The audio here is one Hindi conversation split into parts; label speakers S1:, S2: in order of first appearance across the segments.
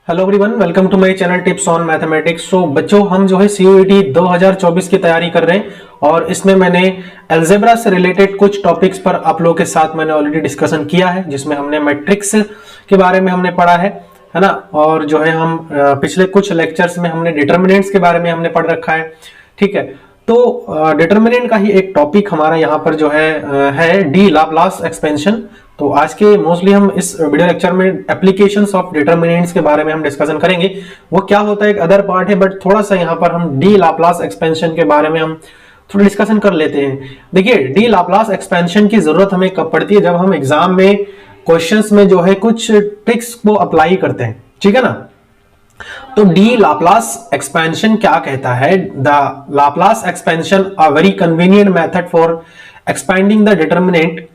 S1: Hello everyone, welcome to my channel tips on mathematics. So बच्चों, हम जो है सीयूईटी 2024 की तैयारी कर रहे हैं और इसमें मैंने अलजेब्रा से रिलेटेड कुछ टॉपिक्स पर आप लोगों के साथ मैंने ऑलरेडी डिस्कशन किया है, जिसमें हमने मैट्रिक्स के बारे में हमने पढ़ा है ना। और जो है हम पिछले कुछ लेक्चर्स में हमने डिटर्मिनेंट्स के बारे में हमने पढ़ रखा है। ठीक है, तो डिटर्मिनेंट का ही एक टॉपिक हमारा यहाँ पर जो है डी लाप्लास एक्सपेंशन। तो आज के मोस्टली हम इस वीडियो लेक्चर में एप्लीकेशंस ऑफ डिटर्मिनेंट्स के बारे में हम डिस्कशन करेंगे। वो क्या होता है एक अदर पार्ट है, बट थोड़ा सा यहाँ पर हम डी लाप्लास एक्सपेंशन के बारे में हम थोड़ा डिस्कशन कर लेते हैं। देखिए, डी लाप्लास एक्सपेंशन की जरूरत हमें कब पड़ती है? जब हम एग्जाम में क्वेश्चंस में जो है कुछ ट्रिक्स को अप्लाई करते हैं, ठीक है ना। तो डी लाप्लास एक्सपेंशन क्या कहता है? The Laplace expansion a very convenient method for expanding the determinant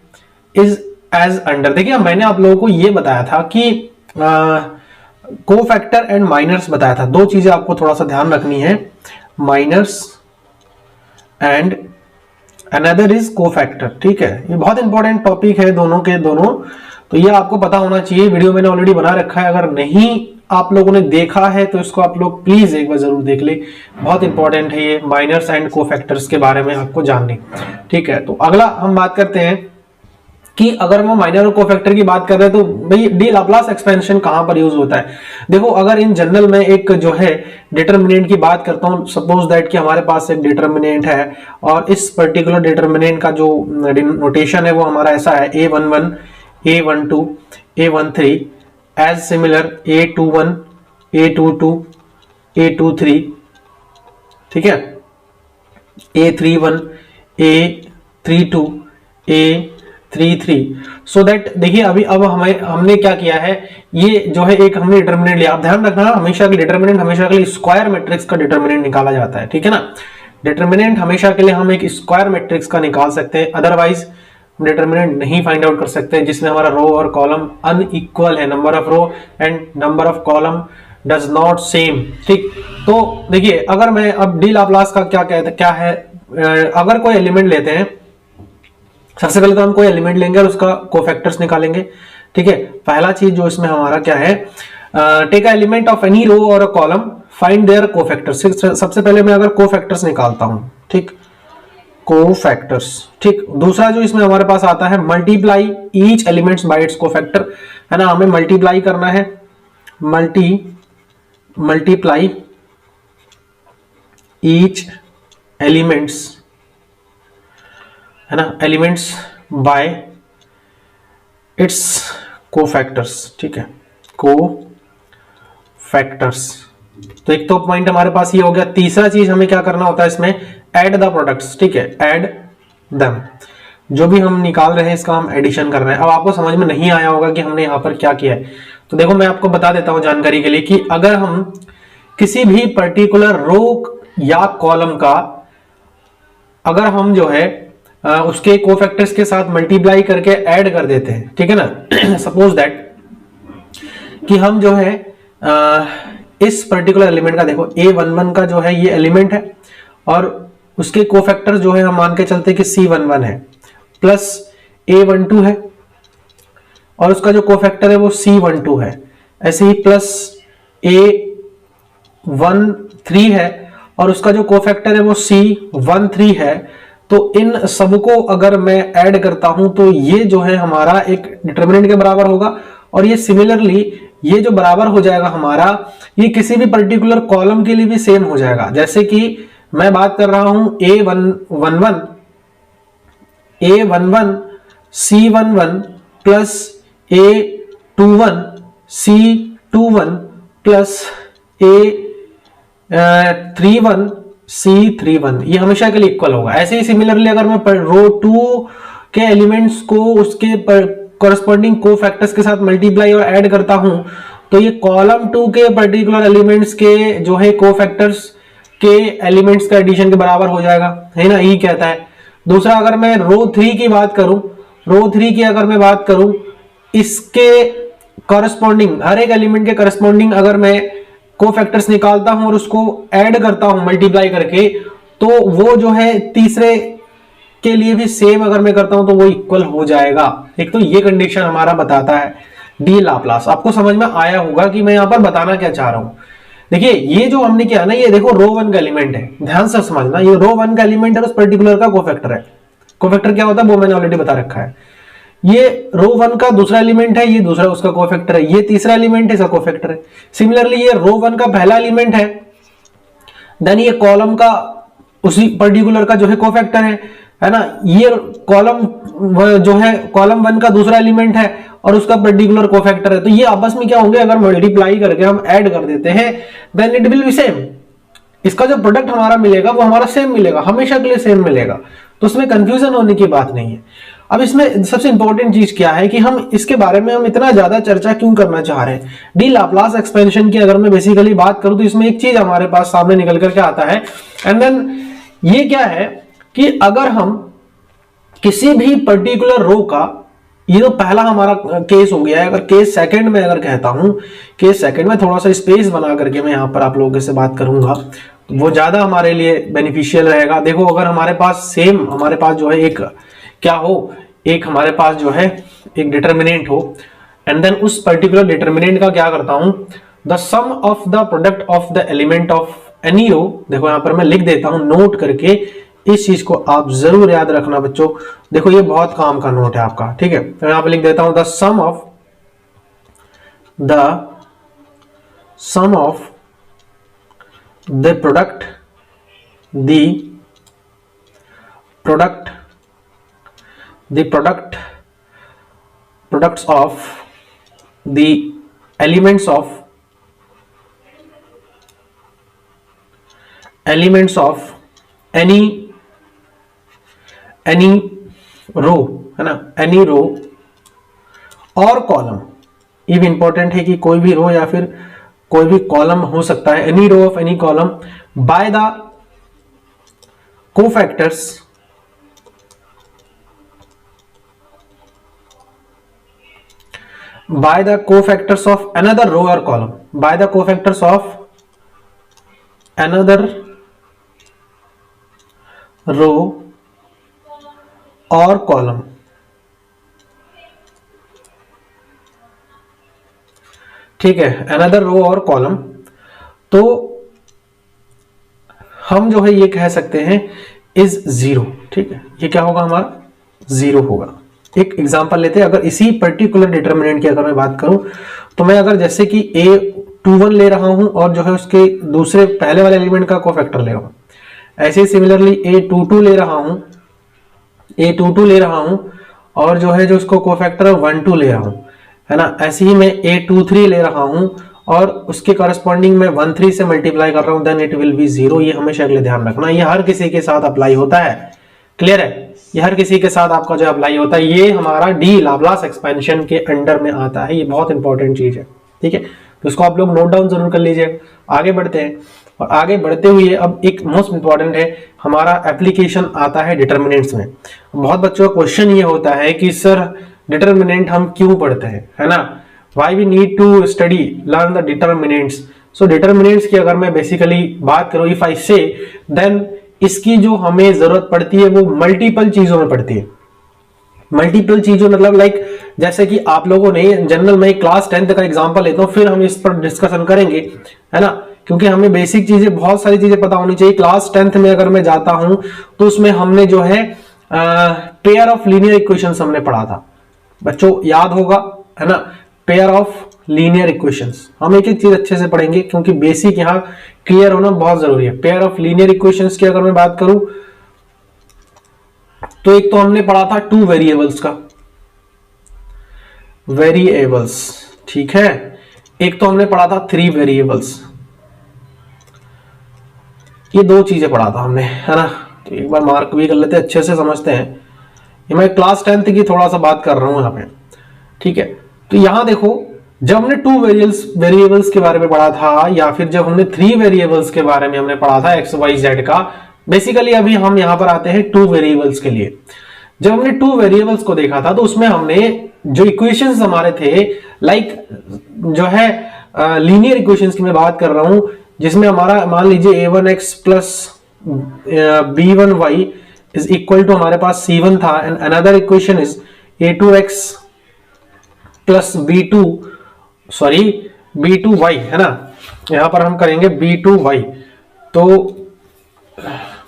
S1: is as under. देखिए, मैंने आप लोगों को यह बताया था कि कोफैक्टर एंड माइनर्स बताया था। दो चीजें आपको थोड़ा सा ध्यान रखनी है, minors and another is cofactor. ठीक है, ये बहुत इंपॉर्टेंट टॉपिक है दोनों के दोनों, तो ये आपको पता होना चाहिए। वीडियो मैंने ऑलरेडी बना रखा है, अगर नहीं आप लोगों ने देखा है तो इसको आप लोग प्लीज एक बार जरूर देख ले। बहुत इंपॉर्टेंट है ये माइनर्स एंड कोफैक्टर्स के बारे में आपको जानने। ठीक है, तो अगला हम बात करते हैं कि अगर हम माइनर और कोफैक्टर की बात कर रहे हैं तो भाई डी लाप्लास एक्सपेंशन कहां पर यूज होता है? देखो, अगर इन जनरल में एक जो है डिटर्मिनेंट की बात करता हूं, सपोज दैट कि हमारे पास एक डिटर्मिनेंट है और इस पर्टिकुलर डिटर्मिनेंट का जो नोटेशन है वो हमारा ऐसा है A11, A12, A13 as similar A21, A22, A23, ठीक है, A31, A32, A33। So that देखिए, अभी अब हमने क्या किया है, ये जो है एक हमने डिटर्मिनेंट लिया। आप ध्यान रखना, हमेशा के डिटर्मिनेंट हमेशा के लिए स्क्वायर मैट्रिक्स का डिटर्मिनेंट निकाला जाता है, ठीक है ना। डिटर्मिनेंट हमेशा के लिए हम एक स्क्वायर मैट्रिक्स का निकाल सकते हैं, अदरवाइज डिटर्मिनेंट नहीं फाइंड आउट कर सकते, जिसमें हमारा रो और कॉलम अनइक्वल है, number of row and number of column does not same. ठीक, तो देखिए, अगर मैं अब डी लाप्लास का क्या है, अगर कोई एलिमेंट लेते हैं, सबसे पहले तो हम कोई एलिमेंट लेंगे और उसका कोफैक्टर्स निकालेंगे। ठीक है, पहला चीज जो इसमें हमारा क्या है, take a element of any row और a column, find their cofactors. सबसे पहले मैं अगर कोफैक्टर्स निकालता हूं, ठीक, कोफैक्टर्स। ठीक, दूसरा जो इसमें हमारे पास आता है, multiply each elements bye it's cofactor, है ना। हमें मल्टीप्लाई करना है, मल्टीप्लाई ईच एलिमेंट्स, है ना, एलिमेंट्स बाय इट्स कोफैक्टर्स। ठीक है, कोफैक्टर्स। तो एक तो पॉइंट हमारे पास ये हो गया। तीसरा चीज हमें क्या करना होता है इसमें, ऐड द प्रोडक्ट्स। ठीक है, ऐड देम। जो भी हम निकाल रहे हैं इसका हम एडिशन कर रहे हैं। अब आपको समझ में नहीं आया होगा कि हमने यहां पर क्या किया है, तो देखो मैं आपको बता देता हूं जानकारी के लिए कि अगर हम किसी भी पर्टिकुलर रो या कॉलम का अगर हम जो है उसके कोफैक्टर्स के साथ मल्टीप्लाई करके ऐड कर देते हैं, ठीक है ना। सपोज दैट कि हम जो है इस पर्टिकुलर एलिमेंट का, देखो A11 का जो है ये एलिमेंट है और उसके कोफैक्टर जो है हम मान के चलते हैं कि C11 है, प्लस A12 है और उसका जो कोफैक्टर है वो C12 है, ऐसे ही प्लस A13 है और उसका जो कोफैक्टर है वो C13 है। तो इन सबको अगर मैं ऐड करता हूं तो ये जो है हमारा एक डिटर्मिनेंट के बराबर होगा, और ये सिमिलरली ये जो बराबर हो जाएगा हमारा, ये किसी भी पर्टिकुलर कॉलम के लिए भी सेम हो जाएगा। जैसे कि मैं बात कर रहा हूं A11 C11 plus A21 C21 plus A31 C31, ये हमेशा के लिए इक्वल होगा। ऐसे ही सिमिलरली अगर मैं रो 2 के एलिमेंट्स को उसके कॉरस्पॉन्डिंग कोफैक्टर्स के साथ मल्टीप्लाई और ऐड करता हूं तो ये कॉलम 2 के पर्टिकुलर एलिमेंट्स के जो है कोफैक्टर्स के एलिमेंट्स का एडिशन के बराबर हो जाएगा, है ना, यही कहता है। दूसरा, अगर मैं रो 3 की बात करूं, रो 3 की अगर मैं बात करूं, इसके कॉरस्पॉन्डिंग हर एक एलिमेंट के कॉरस्पॉन्डिंग अगर मैं कोफैक्टर्स निकालता हूं और उसको ऐड करता हूं मल्टीप्लाई करके, तो वो जो है तीसरे के लिए भी सेम अगर मैं करता हूं तो वो इक्वल हो जाएगा। एक तो ये कंडीशन हमारा बताता है डी लाप्लास। आपको समझ में आया होगा कि मैं यहां पर बताना क्या चाह रहा हूं। देखिए ये जो हमने किया ना, ये देखो रो वन का एलिमेंट है, ध्यान से समझना, ये रो वन का एलिमेंट है, उस पर्टिकुलर का कोफैक्टर है। कोफैक्टर क्या होता है वो मैंने ऑलरेडी बता रखा है। ये रो वन का दूसरा एलिमेंट है, ये दूसरा उसका कोफैक्टर है, ये तीसरा एलिमेंट है, इसका कोफैक्टर है। सिमिलरली ये रो वन का पहला एलिमेंट है, देन ये कॉलम का उसी पर्टिकुलर का जो है कोफैक्टर है ना। ये कॉलम जो है कॉलम वन का दूसरा एलिमेंट है और उसका पर्टिकुलर कोफैक्टर है। तो ये आपस में क्या होंगे, अगर मल्टीप्लाई करके हम ऐड कर देते हैं then it will be same. इसका जो प्रोडक्ट हमारा मिलेगा वो हमारा सेम मिलेगा, हमेशा के लिए सेम मिलेगा। तो उसमें कंफ्यूजन होने की बात नहीं है। अब इसमें सबसे इंपॉर्टेंट चीज क्या है कि हम इसके बारे में हम इतना ज्यादा चर्चा क्यों करना चाह रहे हैं। डी लाप्लास एक्सपेंशन की अगर मैं बेसिकली बात करूं तो इसमें एक चीज हमारे पास सामने निकल करके आता है, एंड देन ये क्या है कि अगर हम किसी भी पर्टिकुलर रो का, ये तो पहला हमारा केस हो गया है। अगर केस सेकंड में अगर कहता हूं, केस सेकंड में थोड़ा सा स्पेस बना करके मैं यहां पर आप लोगों से बात करूंगा तो वो ज्यादा हमारे लिए बेनिफिशियल रहेगा। देखो अगर हमारे पास सेम, हमारे पास जो है एक क्या हो, एक हमारे पास जो है एक डिटर्मिनेंट हो, एंड देन उस पर्टिकुलर डिटर्मिनेंट का क्या करता हूं, the sum of the product of the element of any row. देखो यहां पर मैं लिख देता हूं नोट करके, इस चीज को आप जरूर याद रखना बच्चों। देखो ये बहुत काम का नोट है आपका, ठीक है। तो यहां पर लिख देता हूं the sum of the product products of the elements of any row है ना, एनी रो और कॉलम। ये भी इंपॉर्टेंट है कि कोई भी रो या फिर कोई भी कॉलम हो सकता है, any row of any column by the cofactors of another row or column, by the cofactors of another row or column। ठीक है, another row और column। तो हम जो है ये कह सकते हैं इज जीरो। ठीक है, ये क्या होगा, हमारा जीरो होगा। एक एग्जांपल लेते हैं, अगर इसी पर्टिकुलर डिटरमिनेंट की अगर मैं बात करूं तो मैं अगर जैसे कि A21 ले रहा हूं और जो है उसके दूसरे पहले वाले एलिमेंट का कोफैक्टर ले रहा हूं, ऐसे ही सिमिलरली A22 ले रहा हूं और जो है जो उसको कोफैक्टर 12 ले रहा हूं, है ना। ऐसे ही मैं A23 ले रहा हूं और उसके करस्पॉन्डिंग में 13 से मल्टीप्लाई कर रहा हूं, then it will be zero. ये हमेशा अगले ध्यान रखना, ये हर किसी के साथ अप्लाई होता है। क्लियर है, ये हर किसी के साथ आपका जो अप्लाई होता है। ये हमारा डी लाप्लास एक्सपेंशन के अंडर में आता है, ये बहुत इंपॉर्टेंट चीज है। ठीक है, तो इसको आप लोग नोट डाउन जरूर कर लीजिए। आगे बढ़ते हैं, और आगे बढ़ते हुए अब एक मोस्ट इंपॉर्टेंट है हमारा एप्लीकेशन आता है डिटर्मिनेंट्स में। बहुत बच्चों का क्वेश्चन ये होता है कि सर डिटर्मिनेंट हम क्यों पढ़ते हैं, है ना, why we need to study learn the determinants. So determinants की अगर मैं बेसिकली बात करूं, इफ आई से, देन इसकी जो हमें जरूरत पड़ती है वो मल्टीपल चीजों में पड़ती है। मल्टीपल चीजों मतलब लाइक जैसे कि आप लोगों ने जनरल में क्लास 10th का एग्जांपल लेता हूं, फिर हम इस पर डिस्कशन करेंगे, है ना, क्योंकि हमें बेसिक चीजें, बहुत सारी चीजें पता होनी चाहिए। क्लास 10th में अगर मैं जाता हूं तो उसमें हमने जो है पेयर ऑफ लीनियर इक्वेशंस हमने पढ़ा था, बच्चों याद होगा, है ना। पेयर ऑफ लीनियर इक्वेशंस हम एक एक चीज अच्छे से पढ़ेंगे क्योंकि बेसिक यहां क्लियर होना बहुत जरूरी है। पेयर ऑफ लीनियर इक्वेशंस की अगर मैं बात करूं तो एक तो हमने पढ़ा था 2 वेरिएबल्स का, वेरिएबल्स, ठीक है। एक तो हमने पढ़ा था 3 वेरिएबल्स, ये 2 चीजें पढ़ा था हमने, है ना। तो एक बार मार्क भी कर लेते हैं, अच्छे से समझते हैं। ये मैं क्लास 10th की थोड़ा सा बात कर रहा हूं यहां पे, ठीक है। तो यहां देखो, जब हमने 2 वेरिएबल्स के बारे में पढ़ा था या फिर जब हमने 3 वेरिएबल्स के बारे में हमने पढ़ा था एक्स वाई जेड का, बेसिकली अभी हम यहां पर आते हैं 2 वेरिएबल्स के लिए। जब हमने 2 वेरिएबल्स को देखा था तो उसमें हमने जो इक्वेशंस हमारे थे, लाइक जो है लीनियर इक्वेशंस की मैं बात कर रहा हूं, जिसमें हमारा मान लीजिए a1x plus b1y is equal to हमारे पास c1 था, and another equation is a2x plus b2y है ना, यहां पर हम करेंगे b2y, तो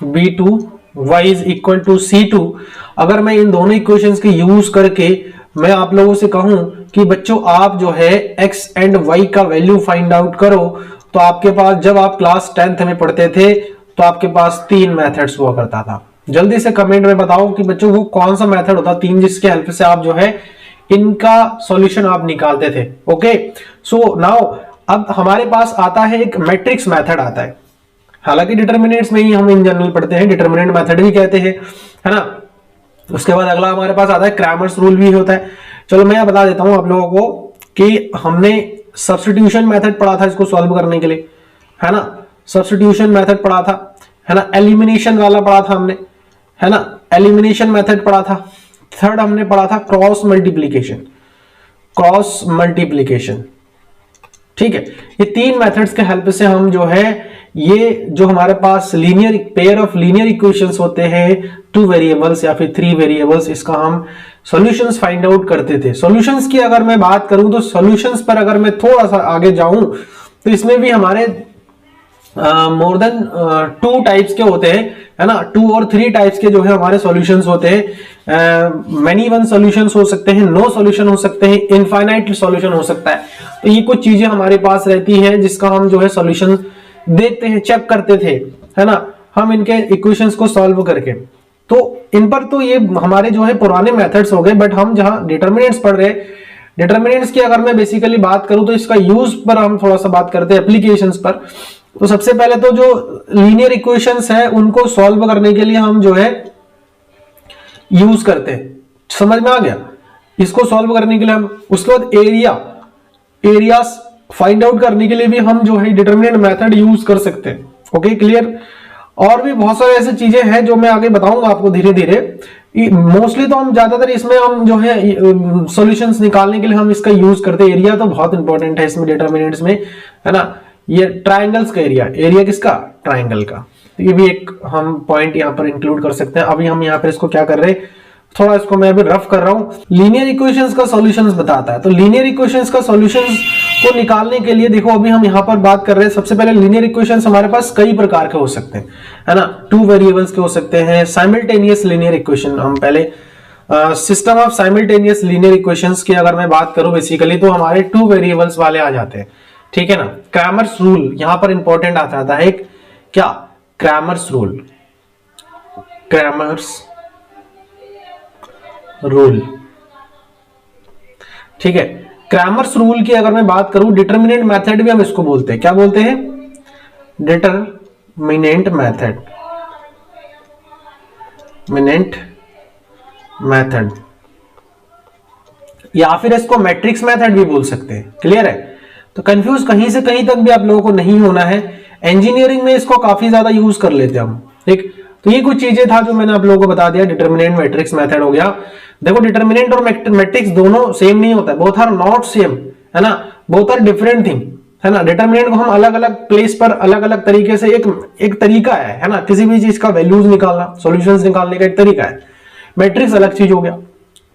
S1: b2y is equal to c2। अगर मैं इन दोनों इक्वेशंस के यूज करके मैं आप लोगों से कहूं कि बच्चों आप जो है x एंड y का वैल्यू फाइंड आउट करो, तो आपके पास जब आप क्लास 10th में पढ़ते थे तो आपके पास 3 मेथड्स हुआ करता था। जल्दी से कमेंट में बताओ कि बच्चों वो कौन सा मेथड होता, 3 जिसके हेल्प से आप जो है इनका सॉल्यूशन आप निकालते थे। ओके, सो नाउ अब हमारे पास आता है एक मैट्रिक्स मेथड आता है, हालांकि डिटर्मिनेंट्स में ही हम इन जनरल पढ़ते हैं, डिटर्मिनेंट मेथड भी कहते हैं, है ना। उसके बाद अगला हमारे पास आता है क्रैमर्स रूल भी होता है। चलो मैं बता देता हूं आप लोगों को कि हमने सब्स्टिट्यूशन मेथड पढ़ा था इसको सॉल्व करने के लिए, है ना, सब्स्टिट्यूशन मेथड पढ़ा था, है ना, एलिमिनेशन वाला पढ़ा था हमने, है ना, एलिमिनेशन मेथड पढ़ा था। थर्ड हमने पढ़ा था क्रॉस मल्टीप्लीकेशन, ठीक है। ये 3 मेथड्स के हेल्प से हम जो है ये जो हमारे पास linear pair of linear equations होते हैं 2 वेरिएबल्स या फिर 3 वेरिएबल्स, इसका हम सॉल्यूशंस फाइंड आउट करते थे। सॉल्यूशंस की अगर मैं बात करूं तो सॉल्यूशंस पर अगर मैं थोड़ा सा आगे जाऊं तो इसमें भी हमारे मोर देन 2 टाइप्स के होते हैं, है ना, 2 और 3 टाइप्स के जो है हमारे सॉल्यूशंस होते हैं। मेनी वन सॉल्यूशंस हो सकते हैं, नो सॉल्यूशन हो सकते हैं, इनफाइनाइट सॉल्यूशन हो सकता है। तो ये कुछ चीजें हमारे पास रहती है जिसका हम जो है सॉल्यूशन देखते हैं, चेक करते थे, है ना, हम इनके इक्वेशंस को सॉल्व करके। तो इन पर तो ये हमारे जो है पुराने मेथड्स हो गए, बट हम जहां डिटर्मिनेंट्स पढ़ रहे, डिटर्मिनेंट्स की अगर मैं बेसिकली बात करूं तो इसका यूज पर हम थोड़ा सा बात करते हैं, एप्लीकेशंस पर। तो सबसे पहले तो जो लीनियर इक्वेशंस है उनको सॉल्व करने के लिए हम जो है यूज करते हैं, समझ में आ गया, इसको सॉल्व करने के लिए हम, उसके बाद एरिया फाइंड आउट करने के लिए भी हम जो है डिटरमिनेंट मेथड यूज कर सकते हैं। Okay, clear. और भी बहुत सारे ऐसी चीजें हैं जो मैं आगे बताऊंगा आपको धीरे धीरे। मोस्टली तो हम ज्यादातर इसमें हम जो है सॉल्यूशंस निकालने के लिए हम इसका यूज करते हैं। एरिया तो बहुत इंपॉर्टेंट है इसमें डिटरमिनेंट्स में, है ना। ये ट्राइंगल्स का एरिया किसका, ट्राइंगल का, तो ये भी एक हम पॉइंट यहाँ पर इंक्लूड कर सकते हैं। अभी हम यहाँ पर इसको क्या कर रहे हैं, थोड़ा इसको मैं अभी रफ कर रहा हूं। लीनियर इक्वेशंस का सॉल्यूशंस बताता है, तो लीनियर इक्वेशंस का सॉल्यूशंस को निकालने के लिए देखो अभी हम यहां पर बात कर रहे हैं। सबसे पहले लीनियर इक्वेशंस हमारे पास कई प्रकार के हो सकते हैं, है ना, 2 वेरिएबल्स के हो सकते हैं, साइमल्टेनियस लीनियर इक्वेशन। हम पहले system of simultaneous linear equations की अगर मैं बात करूं बेसिकली तो हमारे 2 वेरिएबल्स वाले आ जाते हैं, ठीक है ना। क्रैमर्स रूल यहां पर इंपॉर्टेंट आता है, क्या, क्रैमर्स रूल, ठीक है। क्रैमर्स रूल की अगर मैं बात करूं, डिटरमिनेंट मेथड भी हम इसको बोलते हैं, क्या बोलते हैं, डिटरमिनेंट मेथड, या फिर इसको मैट्रिक्स मेथड भी बोल सकते हैं। क्लियर है, तो कंफ्यूज कहीं से कहीं तक भी आप लोगों को नहीं होना है। इंजीनियरिंग में इसको काफी ज्यादा यूज कर लेते हैं हम, ठीक। तो ये कुछ चीजें था जो मैंने आप लोगों को बता दिया। डिटरमिनेंट मैट्रिक्स मेथड हो गया। देखो डिटरमिनेंट और मैट्रिक्स दोनों सेम नहीं होता है, बोथ आर नॉट सेम, है ना, बोथ आर डिफरेंट थिंग, है ना। डिटरमिनेंट को हम अलग अलग प्लेस पर अलग अलग तरीके से एक तरीका है ना, किसी भी चीज का वैल्यूज निकालना, सॉल्यूशंस निकालने का एक तरीका है। मैट्रिक्स अलग चीज हो गया,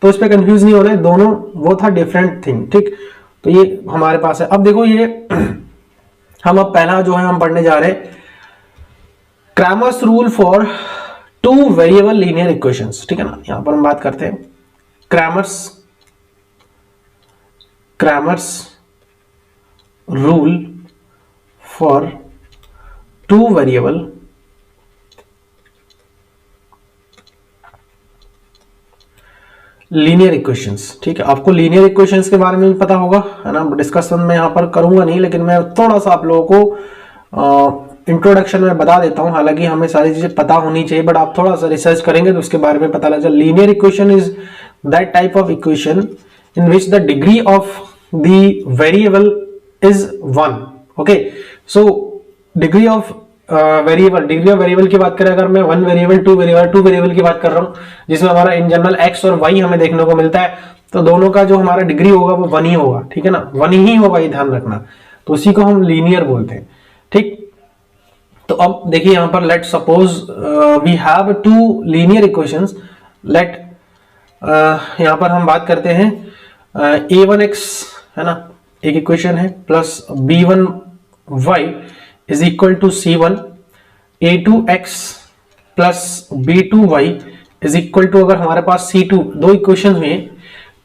S1: तो इस पे कंफ्यूज नहीं हो रहे, दोनों बोथ आर डिफरेंट थिंग, ठीक। तो ये हमारे पास है। अब देखो ये हम अब पहला जो है हम पढ़ने जा रहे हैं Cramer's rule for 2 variable linear equations, ठीक है ना। यहां पर हम बात करते हैं Cramer's rule for 2 variable linear equations, ठीक है। आपको लीनियर इक्वेशंस के बारे में भी पता होगा, है ना। डिस्कशन मैं यहां पर करूंगा नहीं, लेकिन मैं थोड़ा सा आप लोगों को इंट्रोडक्शन में बता देता हूं। हालांकि हमें सारी चीजें पता होनी चाहिए, बट आप थोड़ा सा रिसर्च करेंगे तो उसके बारे में पता लग जाए। Linear equation is that type of equation in which the degree of the variable is 1। Okay, so degree of variable की बात करें अगर मैं 1 वेरिएबल 2 वेरिएबल की बात कर रहा हूं, जिसमें हमारा इन जनरल x और y हमें देखने को मिलता है, तो दोनों का जो हमारा डिग्री होगा वो 1 ही होगा, ठीक है ना, 1 ही होगा, ये ध्यान रखना। तो उसी को हम लीनियर बोलते हैं, ठीक। तो अब देखिए यहां पर let suppose we have 2 linear equations. Let यहां पर हम बात करते हैं a1x है ना, एक इक्वेशन है, plus b1y is equal to c1, a2x plus b2y is equal to, अगर हमारे पास c2, दो इक्वेशन हुए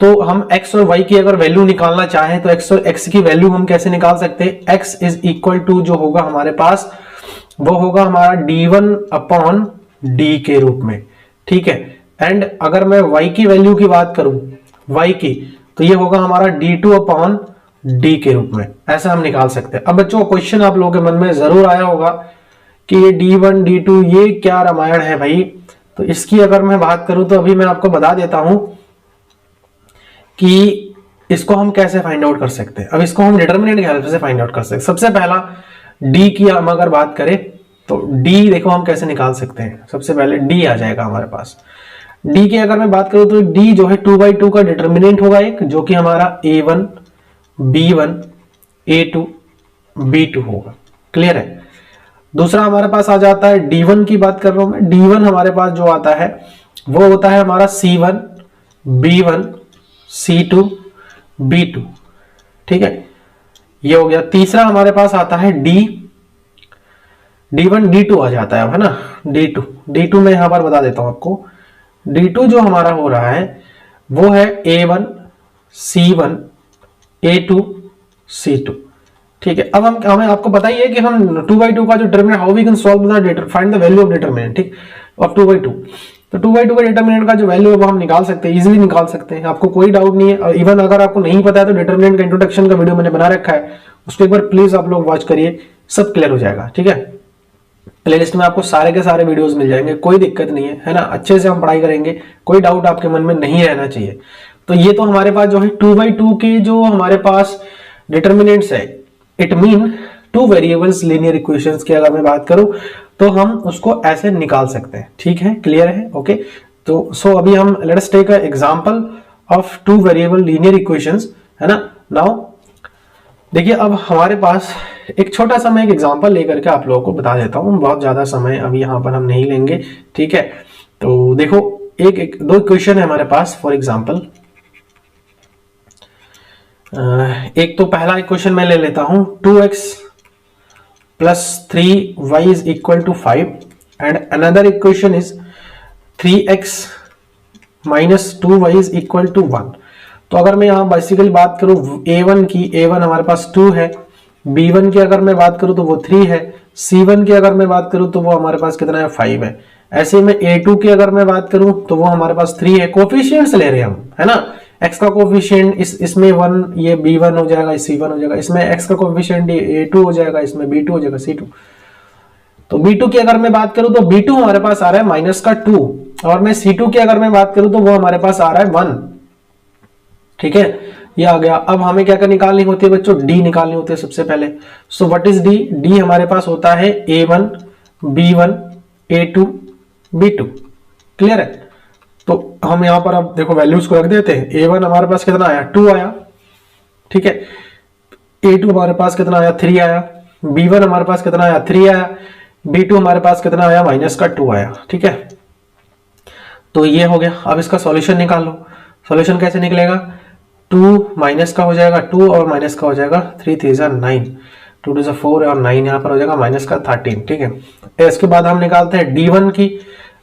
S1: तो हम x और y की अगर वैल्यू निकालना चाहें तो x और x की वैल्यू हम कैसे निकाल सकते हैं, x इज इक्वल टू जो होगा हमारे पास वो होगा हमारा d1 अपॉन d के रूप में, ठीक है। एंड अगर मैं y की वैल्यू की बात करूं, y की, तो ये होगा हमारा d2 अपॉन d के रूप में, ऐसा हम निकाल सकते हैं। अब बच्चों क्वेश्चन आप लोगों के मन में जरूर आया होगा कि ये d1 d2 ये क्या रामायण है भाई। तो इसकी अगर मैं बात करूं तो अभी मैं आपको बता देता हूं कि इसको हम कैसे फाइंड आउट कर सकते हैं। अब इसको हम डिटर्मिनेंट की हेल्प से फाइंड आउट कर सकते हैं। सबसे पहला d की हम अगर बात करें तो d देखो हम कैसे निकाल सकते हैं। सबसे पहले d आ जाएगा हमारे पास। d की अगर मैं बात करूं तो d जो है 2/2 का डिटर्मिनेंट होगा एक, जो कि हमारा a1 b1 a2 b2 होगा। क्लियर है। दूसरा हमारे पास आ जाता है d1 की बात कर रहा हूं मैं। d1 हमारे पास जो आता है वो होता है हमारा c1 b1 c2 b2, ठीक है, ये हो गया। तीसरा हमारे पास आता है d1 d2 आ जाता है, ना, d2 मैं यहां पर बता देता हूं आपको। d2 जो हमारा हो रहा है वो है a1 c1 a2 c2, ठीक है। अब हमें आपको पता ही है कि हम 2/2 का जो determinant, how we can solve the find the value of determinant, ठीक, ऑफ 2/2। तो 2/2 का डिटरमिनेंट का जो वैल्यू है वो हम निकाल सकते हैं, इजीली निकाल सकते हैं, आपको कोई डाउट नहीं है। और इवन अगर आपको नहीं पता है तो डिटरमिनेंट का इंट्रोडक्शन का वीडियो मैंने बना रखा है, उसको एक बार प्लीज आप लोग वॉच करिए, सब क्लियर हो जाएगा, ठीक है। प्लेलिस्ट में आपको सारे के सारे वीडियोस मिल जाएंगे, कोई दिक्कत नहीं है ना। अच्छे से हम पढ़ाई करेंगे, कोई डाउट आपके मन में नहीं रहना चाहिए। तो ये तो हमारे पास जो है 2/2 के जो हमारे पास डिटर्मिनेंट्स है, it mean two variables linear equations की अगर मैं बात करूं तो हम उसको ऐसे निकाल सकते हैं, ठीक है, क्लियर है, ओके। तो सो अभी हम let's take a example of two variable linear equations, है ना। नाउ देखिए, अब हमारे पास एक छोटा सा मैं एक एग्जांपल लेकर के आप लोगों को बता देता हूं, बहुत ज्यादा समय अभी यहां पर हम नहीं लेंगे, ठीक है। तो देखो, दो इक्वेशन है हमारे पास। फॉर एग्जांपल एक तो पहला इक्वेशन मैं ले लेता हूं, 2x plus 3y is equal to 5 and another equation is 3x minus 2y is equal to 1। तो अगर मैं यहां बेसिकली बात करूं a1 की, a1 हमारे पास 2 है, b1 की अगर मैं बात करूं तो वो 3 है, c1 की अगर मैं बात करूं तो वो हमारे पास कितना है, 5 है। ऐसे में a2 की अगर मैं बात करूं तो वो हमारे पास 3 है। कोफिशिएंट्स ले रहे हैं हम, है ना। x का कोफिशिएंट इसमें 1, ये b1 हो जाएगा, c1 हो जाएगा, इसमें x का कोफिशिएंट a2 हो जाएगा, इसमें b2 हो जाएगा, c2। तो b2 की अगर मैं बात करूं तो b2 हमारे पास आ रहा है माइनस का 2, और मैं c2 की अगर मैं बात करूं तो वो हमारे पास आ रहा है 1, ठीक है, ये आ गया। अब हमें क्या क्या निकालनी होती है बच्चों, डी निकालनी होती है सबसे पहले। So what is D, D हमारे पास होता है a1 b1 a2 b2, clear है। तो हम यहां पर अब देखो वैल्यूज को रख देते हैं। a1 हमारे पास कितना आया, 2 आया, ठीक है। a2 हमारे पास कितना आया, 3 आया। b1 हमारे पास कितना आया, 3 आया। b2 हमारे पास कितना आया, माइनस का 2 आया, ठीक है। तो ये हो गया। अब इसका सॉल्यूशन निकाल लो। सॉल्यूशन कैसे निकलेगा, 2 माइनस का हो जाएगा 2 और माइनस का हो जाएगा 3 3 9, 2 2 4 और 9 यहाँ पर हो जाएगा माइनस का 13, ठीक है। इसके बाद हम निकालते हैं d1 की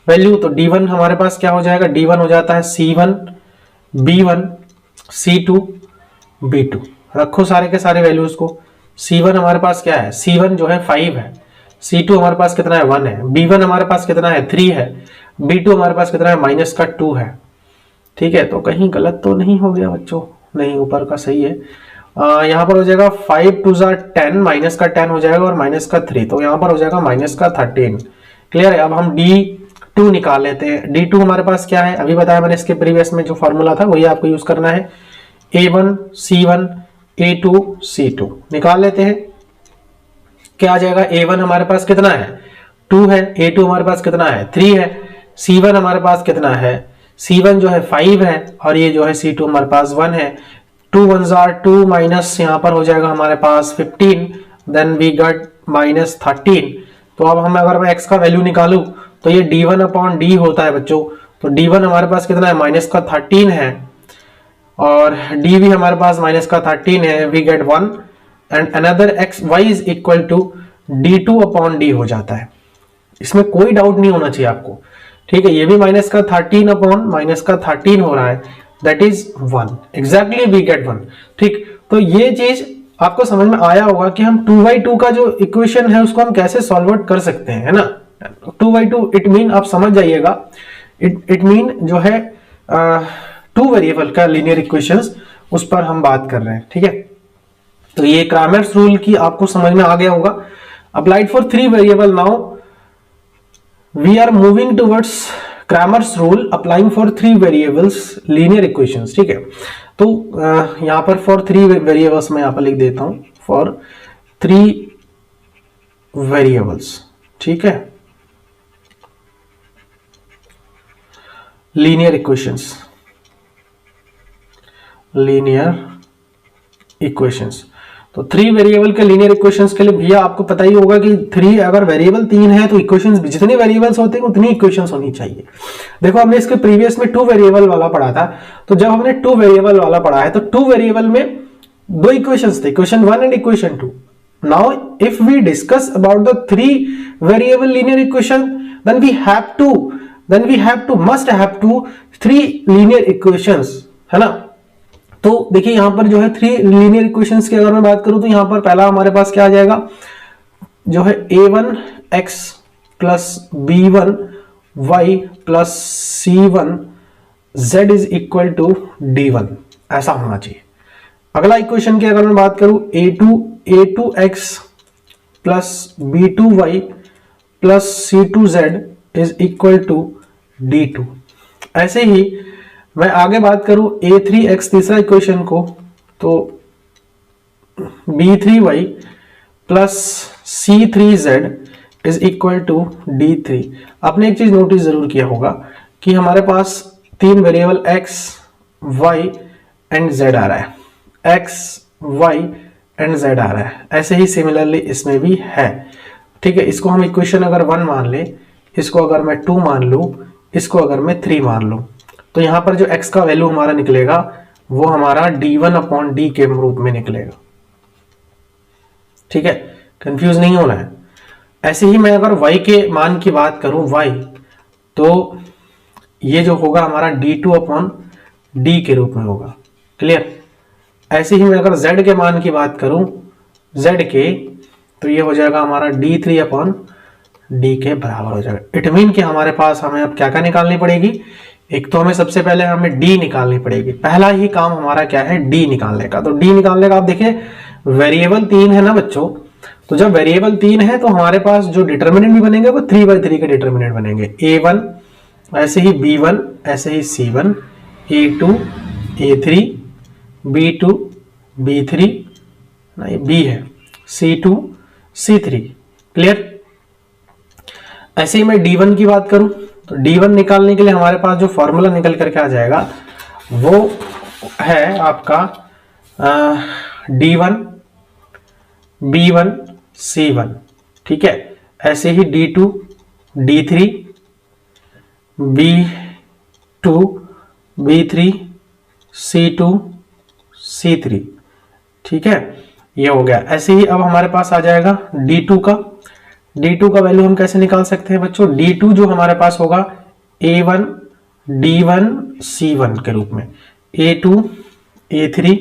S1: वैल्यू। तो d1 हमारे पास क्या हो जाएगा, d1 हो जाता है c1 b1 c2 b2। रखो सारे के सारे वैल्यूज को। c1 हमारे पास क्या है, c1 जो है 5 है, c2 हमारे पास कितना है, 1 है, b1 हमारे पास कितना है, 3 है, b2 हमारे पास कितना है, माइनस का 2 है, ठीक है। तो कहीं गलत तो नहीं हो गया बच्चों, नहीं, ऊपर का सही है। यहाँ पर हो जाएगा 5 2 10, माइनस का 10 हो जाएगा और माइनस का 3, तो यहाँ पर हो जाएगा माइनस का 13, क्लियर है। अब हम d2 निकाल लेते हैं। d2 हमारे पास क्या है, अभी बताया मैंने इसके प्रीवियस में जो फॉर्मूला था वही आपको यूज करना है। a1 c1 a2 c2 निकाल लेते हैं। क्या आ जाएगा, a1 हमारे पास कितना है, 2 है, a2 हमारे पास कितना है, 3 है, c1 हमारे पास कितना है, c1 जो है 5 है, और ये जो है c2 हमारे पास 1 है। 2 1 2 माइनस यहाँ पर हो जाएगा हमारे पास 15, देन वी गट माइनस 13। तो अब हम अगर मैं x का वैल्यू निकालूं तो ये d1 अपॉन d होता है बच्चों। तो d1 हमारे पास कितना है, माइनस का 13 है, और डी भी हमारे पास माइनस का 13 है, we get 1 and another x y is equal to d2 upon D हो जाता है। इसमें कोई डाउट नहीं होना चाहिए आपको, ठीक है। ये भी माइनस का 13 अपॉन माइनस का 13 हो रहा है, that is 1, exactly we get 1, ठीक। तो ये चीज आपको समझ में आया होगा कि हम 2/2 का जो इक्वेशन है उसको हम कैसे सॉल्व आउट कर सकते हैं, है ना। 2/2 इट मीन आप समझ जाइएगा, इट मीन जो है 2 वेरिएबल का लीनियर इक्वेशंस, उस पर हम बात कर रहे हैं, ठीक है। तो ये क्रैमर्स रूल की आपको समझ में आ गया होगा। Applied for 3 variable, now we are moving towards Cramer's rule applying for 3 variables linear equations, ठीक है। तो यहां पर फॉर 3 वेरिएबल्स मैं यहां पर लिख देता हूं, फॉर 3 वेरिएबल्स, ठीक है, लीनियर इक्वेशंस, लीनियर इक्वेशंस। तो 3 वेरिएबल के लीनियर इक्वेशंस के लिए भैया आपको पता ही होगा कि 3 अगर वेरिएबल 3 है तो इक्वेशंस जितने वेरिएबल्स होते हैं उतनी इक्वेशंस होनी चाहिए। देखो हमने इसके प्रीवियस में 2 वेरिएबल वाला पढ़ा था, तो जब हमने 2 वेरिएबल वाला पढ़ा है तो 2 वेरिएबल में 2 इक्वेशंस थे, equation 1 and equation 2। Now if we discuss about the 3 variable linear equation, then we have to must have to 3 linear equations, है ना। तो देखिए यहां पर जो है 3 लीनियर इक्वेशंस की अगर मैं बात करूं तो यहां पर पहला हमारे पास क्या आ जाएगा, जो है a1x plus b1y plus c1 z is equal to d1, ऐसा होना चाहिए। अगला इक्वेशन की अगर मैं बात करूं a2x plus b2y plus c2z is equal to d2। ऐसे ही मैं आगे बात करूं a3x तीसरा इक्वेशन को, तो b3y plus c3z is equal to d3। आपने एक चीज नोटिस जरूर किया होगा कि हमारे पास 3 variable x, y and z आ रहा है, x, y एंड z आ रहा है। ऐसे ही सिमिलरली इसमें भी है, ठीक है। इसको हम इक्वेशन अगर 1 मान ले, इसको अगर मैं 2 मान लूं, इसको अगर मैं 3 मान लूं, तो यहां पर जो x का वैल्यू हमारा निकलेगा वो हमारा d1 अपॉन डी के रूप में निकलेगा, ठीक है। कंफ्यूज नहीं होना है। ऐसे ही मैं अगर y के मान की बात करूं, y, तो ये जो होगा हमारा d2 अपॉन डी के रूप में होगा, क्लियर। ऐसे ही मैं अगर z के मान की बात करूं, z के, तो ये हो जाएगा हमारा d3 अपॉन डी के बराबर हो जाएगा। इट मीन कि हमारे पास हमें अब क्या क्या निकालनी पड़ेगी, एक तो हमें सबसे पहले हमें डी निकालनी पड़ेगी। पहला ही काम हमारा क्या है, डी निकालने का। तो डी निकालने का आप देखिए वेरिएबल 3 है ना बच्चों, तो जब वेरिएबल 3 है तो हमारे पास जो डिटर्मिनेंट भी बनेंगे वो 3/3 के डिटर्मिनेंट बनेंगे। a1, ऐसे ही b1, ऐसे ही c1, a2, a3, b2, b3, नहीं b है, c2, c3, क्लियर। ऐसे ही मैं d1 की बात करूं तो d1 निकालने के लिए हमारे पास जो फॉर्मूला निकल करके आ जाएगा वो है आपका d1, b1, c1, ठीक है। ऐसे ही d2, d3, b2, b3, c2, c3, ठीक है, ये हो गया। ऐसे ही अब हमारे पास आ जाएगा d2 का वैल्यू हम कैसे निकाल सकते हैं बच्चों, d2 जो हमारे पास होगा a1, d1, c1 के रूप में, a2, a3,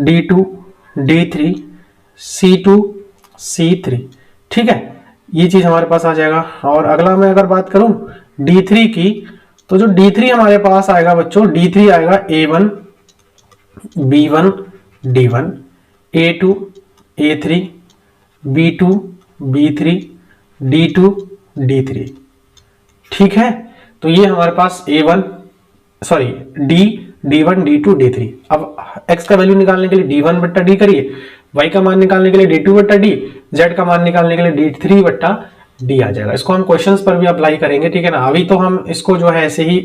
S1: d2, d3, c2, c3, ठीक है, ये चीज हमारे पास आ जाएगा। और अगला मैं अगर बात करूं d3 की, तो जो d3 हमारे पास आएगा बच्चों, d3 आएगा a1, b1, d1, a2, a3, b2, b3, d2, d3, ठीक है। तो ये हमारे पास a1 sorry d1, d2, d3। अब x का वैल्यू निकालने के लिए d1 बट्टा d करिए, y का मान निकालने के लिए d2 बट्टा d, z का मान निकालने के लिए d3 बट्टा d आ जाएगा। इसको हम क्वेश्चंस पर भी अप्लाई करेंगे, ठीक है ना। अभी तो हम इसको जो है ऐसे ही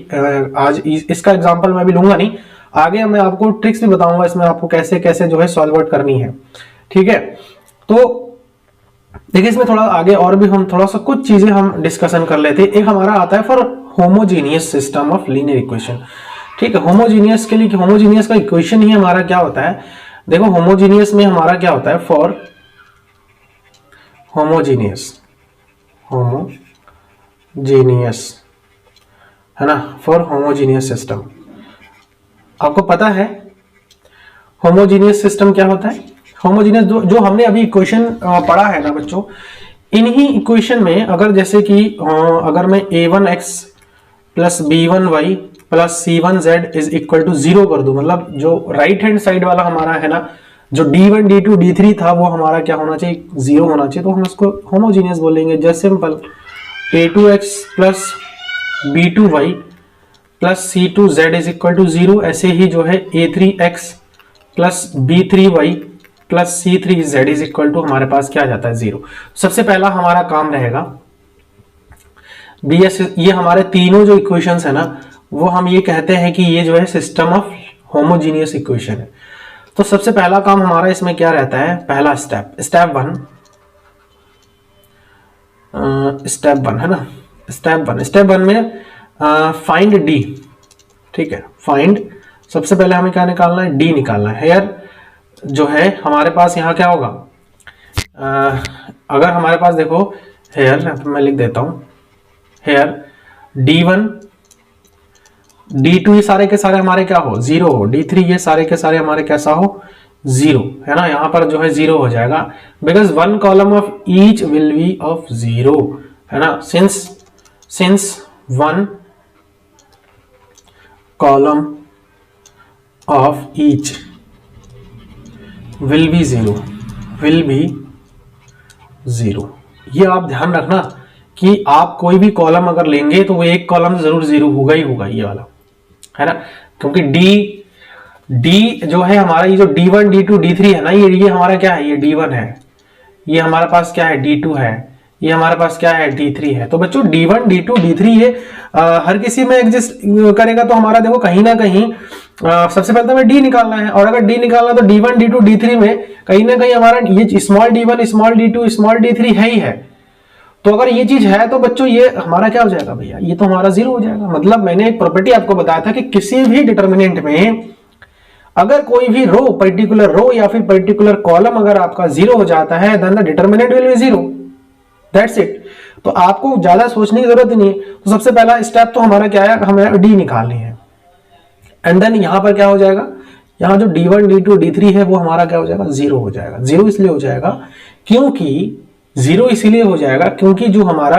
S1: आज इसका एग्जांपल मैं भी लूंगा नहीं, आगे मैं आपको ट्रिक्स भी बताऊंगा इसमें आपको कैसे कैसे जो है सॉल्व आउट करनी है, ठीक है। तो देखिए इसमें थोड़ा आगे और भी हम थोड़ा सा कुछ चीजें हम डिस्कशन कर लेते हैं। एक हमारा आता है for homogeneous system of linear equation. ठीक है। होमोजीनियस के लिए, होमोजीनियस का इक्वेशन ही हमारा क्या होता है, देखो होमोजीनियस में हमारा क्या होता है, फॉर होमोजीनियस, होमोजीनियस है ना, फॉर होमोजीनियस सिस्टम, आपको पता है होमोजीनियस सिस्टम क्या होता है। होमोजीनियस जो हमने अभी इक्वेशन पढ़ा है ना बच्चों, इन्हीं इक्वेशन में अगर जैसे कि अगर मैं a1x plus b1y plus c1z is equal to 0 कर दूं, मतलब जो राइट हैंड साइड वाला हमारा है ना, जो d1 d2 d3 था वो हमारा क्या होना चाहिए, 0 होना चाहिए, तो हम उसको होमोजीनियस बोलेंगे। Just simple a2x plus b2y plus c2z is equal to 0, ऐसे ही जो है a3x plus b3y plus c3z is equal to हमारे पास क्या आ जाता है, 0। सबसे पहला हमारा काम रहेगा bs, ये हमारे तीनों जो इक्वेशंस है ना, वो हम ये कहते हैं कि ये जो है सिस्टम ऑफ होमोजीनियस इक्वेशन है। तो सबसे पहला काम हमारा इसमें क्या रहता है, पहला स्टेप वन है ना, स्टेप वन में फाइंड डी, ठीक है, फाइंड, सबसे पहले हमें क्या निकालना है, डी निकालना है। हेयर जो है हमारे पास यहाँ क्या होगा, अगर हमारे पास देखो हेयर, मैं लिख देता हूं हेयर d1 d2 ये सारे के सारे हमारे क्या हो, 0 हो, d3 ये सारे के सारे हमारे कैसा हो, 0 है ना, यहां पर जो है 0 हो जाएगा, because one column of each will be of 0 है ना, since one column of each will be 0, ये आप ध्यान रखना कि आप कोई भी कॉलम अगर लेंगे तो वो एक कॉलम जरूर 0 होगा ही होगा, ये वाला है ना, क्योंकि डी जो है हमारा, ये जो d1 d2 d3 है ना, ये हमारा क्या है, ये d1 है, ये हमारे पास क्या है, d2 है, ये हमारे पास क्या है, d3 है। तो बच्चों d1 d2 d3 ये हर किसी में एग्जिस्ट करेगा, तो हमारा देखो कहीं ना कहीं सबसे पहले तो हमें d निकालना है, और अगर d निकालना तो d1 d2 d3 में कहीं ना कहीं हमारा ये small d1 small d2 small d3 है ही है। तो अगर ये चीज है तो बच्चों ये हमारा क्या हो जाएगा भैया, ये तो हमारा 0 हो जाएगा। मतलब मैंने एक प्रॉपर्टी आपको बताया था कि किसी भी डिटर्मिनेंट में अगर कोई भी रो, पर्टिकुलर रो या फिर पर्टिकुलर कॉलम अगर आपका 0 हो जाता है, then the determinant will be 0, that's it. तो आपको ज्यादा सोचने की जरूरत नहीं है। तो सबसे पहला स्टेप तो हमारा क्या है, हमें डी निकालनी है, एंड देन यहां पर क्या हो जाएगा, यहां जो d1 d2 d3 है वो हमारा क्या हो जाएगा, 0 हो जाएगा। 0 इसलिए हो जाएगा क्योंकि 0 इसीलिए हो जाएगा क्योंकि जो हमारा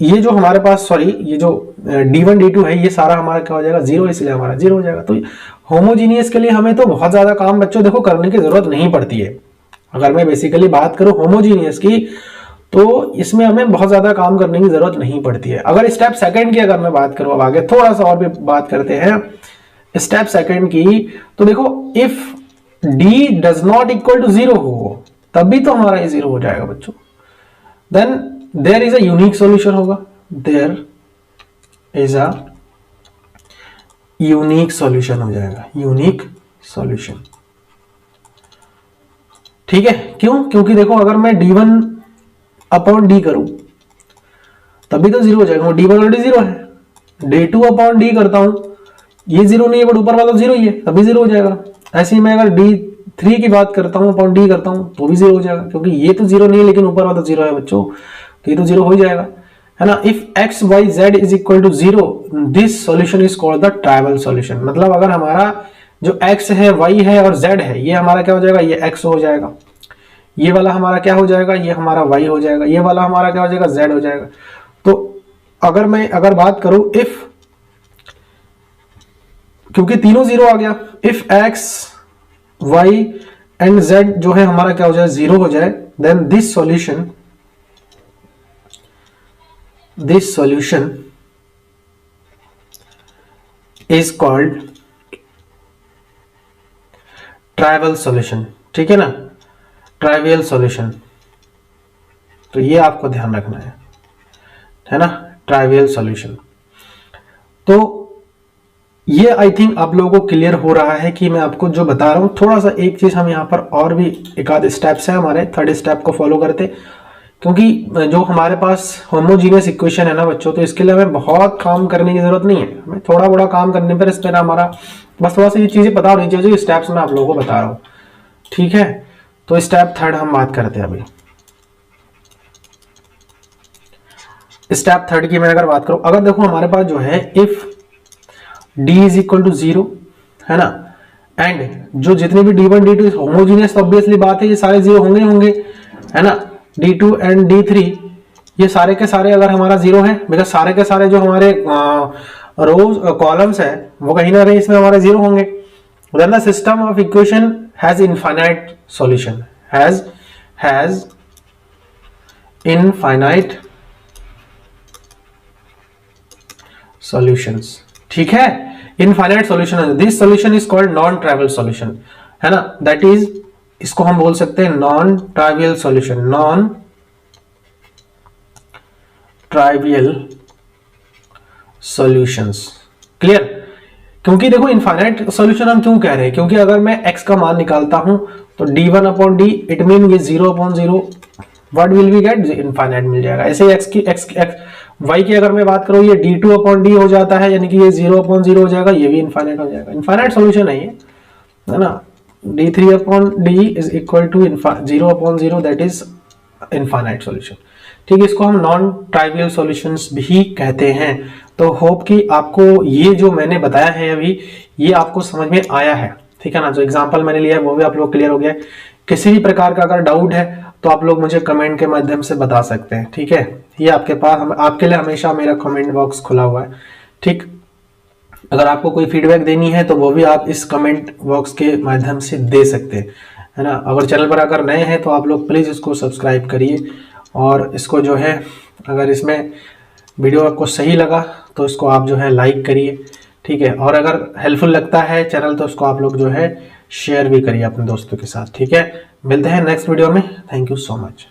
S1: ये जो हमारे पास, सॉरी, ये जो d1 d2 है ये सारा हमारा क्या हो जाएगा, 0, इसलिए हमारा 0 हो जाएगा। तो होमोजीनियस के लिए हमें तो बहुत ज्यादा काम बच्चों देखो करने की जरूरत नहीं पड़ती है। अगर मैं बेसिकली बात करूं होमोजीनियस की, तो इसमें हमें बहुत ज्यादा काम करने की जरूरत नहीं पड़ती है। अगर स्टेप सेकंड की अगर मैं बात करूं, अब आगे थोड़ा सा और भी बात करते हैं स्टेप सेकंड की, तो देखो if d does not equal to 0 हो तब भी तो हमारा ये 0 हो जाएगा बच्चों। Then there is a unique solution होगा, there is a unique solution हो जाएगा, यूनिक सॉल्यूशन, ठीक है। क्यों, क्योंकि देखो अगर मैं d1 अपॉन डी करूं तभी तो 0 हो जाएगा, d1 ऑलरेडी 0 है। d2 अपॉन डी करता हूं, ये 0 नहीं है बट ऊपर वाला 0 ही है, तभी 0 हो जाएगा। ऐसे ही मैं अगर d3 की बात करता हूं अपॉन डी करता हूं तो भी 0 हो जाएगा, क्योंकि ये तो 0 नहीं है लेकिन ऊपर वाला 0 है बच्चों, तो ये तो 0 हो ही जाएगा, है ना। If x y z is equal to 0 this solution is called the trivial solution. मतलब अगर हमारा जो x है, y है और z है, ये हमारा क्या हो जाएगा, ये x हो जाएगा, ये वाला हमारा क्या हो जाएगा, ये हमारा y हो जाएगा, ये वाला हमारा क्या हो जाएगा, z हो जाएगा। तो अगर बात करूं इफ, क्योंकि तीनों 0 आ गया, if x y and z जो है हमारा क्या हो जाए, 0 हो जाए, then this solution is called trivial solution, ठीक है ना, ट्राइवियल सॉल्यूशन। तो ये आपको ध्यान रखना है ना, ट्राइवियल सॉल्यूशन। तो ये आई थिंक आप लोगों को क्लियर हो रहा है कि मैं आपको जो बता रहा हूं। थोड़ा सा एक चीज हम यहाँ पर और भी एक आध स्टेप्स है हमारे, थर्ड स्टेप को फॉलो करते, क्योंकि जो हमारे पास होमोजीनियस इक्वेशन है ना बच्चों, तो इसके लिए हमें बहुत काम करने की जरूरत नहीं है, हमें थोड़ा बड़ा काम करने पर इस पर हमारा बस थोड़ा सा ये चीजें पता होनी चाहिए, जो स्टेप्स मैं आप लोगों को बता रहा हूँ, ठीक है। तो स्टेप थर्ड हम बात करते हैं अभी। स्टेप थर्ड की मैं अगर बात करूं, अगर देखो हमारे पास जो है if d is equal to 0 है ना, एंड जो जितने भी d1 d2 होमोजीनियस, ऑब्वियसली बात है ये सारे 0 होंगे होंगे, है ना। d2 एंड d3 ये सारे के सारे अगर हमारा 0 है, बिकॉज सारे के सारे जो हमारे रोज कॉलम्स है वो कहीं ना कहीं इसमें हमारे 0 होंगे। Then the system of equation has infinite solution, has infinite solutions, ठीक है। Infinite solution, this solution is called non trivial solution, है ना। दैट इज, इसको हम बोल सकते हैं non trivial solution, non trivial solutions, clear. क्योंकि देखो इनफाइनाइट सॉल्यूशन हम क्यों कह रहे हैं, क्योंकि अगर मैं x का मान निकालता हूं तो d1 upon D, it mean ये 0 upon 0, what will we get, infinite मिल जाएगा। ऐसे y की अगर मैं बात करूं, ये d2 अपॉन डी हो जाता है, यानी कि ये 0 अपॉन 0 हो जाएगा, ये भी इनफाइनाइट हो जाएगा। इनफाइनाइट सॉल्यूशन है ये, है ना। d3 upon D is equal to 0 upon 0, that is infinite solution, ठीक है। इसको हम नॉन ट्राइवियल सॉल्यूशंस भी कहते हैं। तो होप कि आपको ये जो मैंने बताया है अभी, ये आपको समझ में आया है, ठीक है ना। जो एग्जांपल मैंने लिया है वो भी आप लोग क्लियर हो गया है। किसी भी प्रकार का अगर डाउट है तो आप लोग मुझे कमेंट के माध्यम से बता सकते हैं, ठीक है। ये आपके पास, आपके लिए हमेशा मेरा कमेंट बॉक्स खुला हुआ है, ठीक। अगर आपको कोई फीडबैक देनी है तो वो भी आप इस कमेंट बॉक्स के माध्यम से दे सकते हैं, है ना। अगर चैनल पर अगर नए हैं तो आप लोग प्लीज़ इसको सब्सक्राइब करिए, और इसको जो है, अगर इसमें वीडियो आपको सही लगा तो इसको आप जो है लाइक करिए, ठीक है। और अगर हेल्पफुल लगता है चैनल तो उसको आप लोग जो है शेयर भी करिए अपने दोस्तों के साथ, ठीक है। मिलते हैं नेक्स्ट वीडियो में, थैंक यू सो मच।